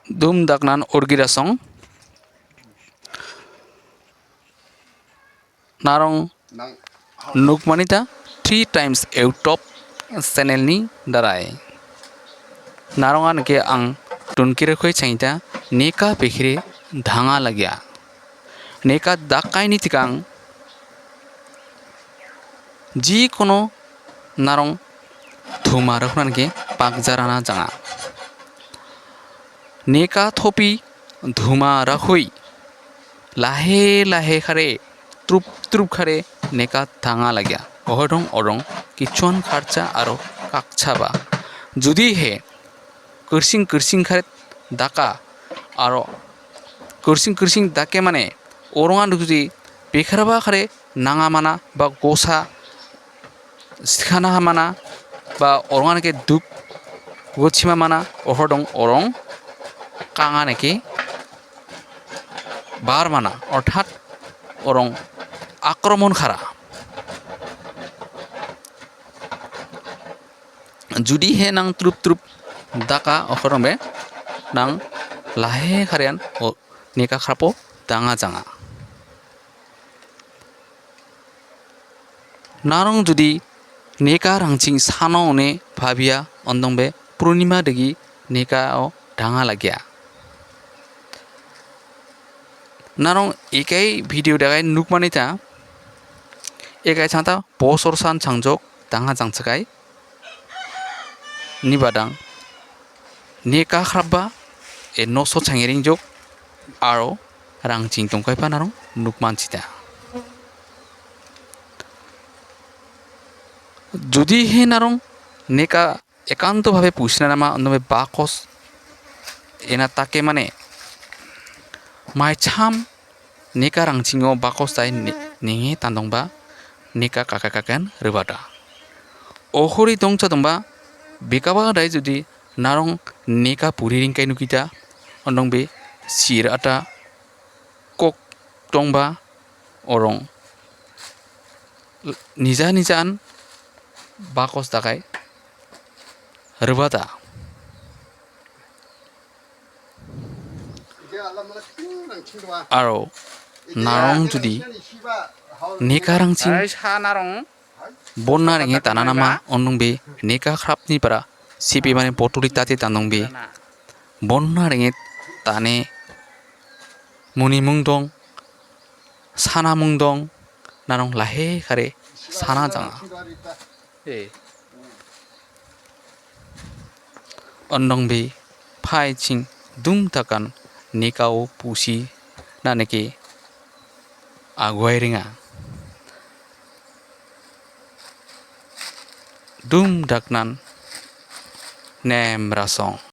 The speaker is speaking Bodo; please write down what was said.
dum daknan urgirasong narong nukmanita 3 times YouTube channel ni darai narongan ke ang tunkire khoi chaita neka bekhire dhanga lagya neka dakai ni tikang ji kono narong thuma rakhnan ke pakjarana janga neka thopi ধুমা রাখই লাহে লাহে খারে ট্রুপ ট্রুপ খারে নেকা থাঙা লাগিয়া অহরং অরং কিচুয়ান খারচা আরো কাকছাবা যদি হে করসিং করসিং খারে দাকা আরো করসিং করসিং দাকে মানে অরঙা যদি বেখারাবা খারে নাঙা মানা বা গোসা সিখানা মানা বা অরঙানকে দুপ গছিমা মানা অহরং অরং কাঙা নাকি বার মানা অর্থাৎ অরং আক্রমণ খারা যদি হে নাং ত্রুপ ত্রুপ দাকা অখরমে নাং লাহে খারিয়ান ও নেকা খারাপো দাঙা জাঙা নারং যদি নেকা রাংচিং সানো নে ভাবিয়া অন্দংবে পূর্ণিমা দেগি নেকা ও ডাঙা লাগিয়া narong ikai video dagai nukmanita ekai chanta bosorsan changjok danga jangchakai ni badang neka khrabba e noso changering jok aro rangching tongkai pa narong nukmanchita jodi he narong neka ekanto bhabe pushna nama onnobe bakos ena take mane mai cham neka rangchingo bakos tai ninge tandongba neka kakakakan ribada ohori tongcha dongba bekaba dai jodi narong neka puriring kai nukita ondongbe sir ata kok tongba orong nija nijan bakos takai ribada aro narong judi neka rangching bonna ringe tananama onungbe neka khrapni para sipi mane poturi tate tanongbe bonna ringe tane muni mungdong sana mungdong narong lahe khare sana janga ondongbe phai ching dum takan nekao pusi na neke aguai ringa dum daknan nem rasong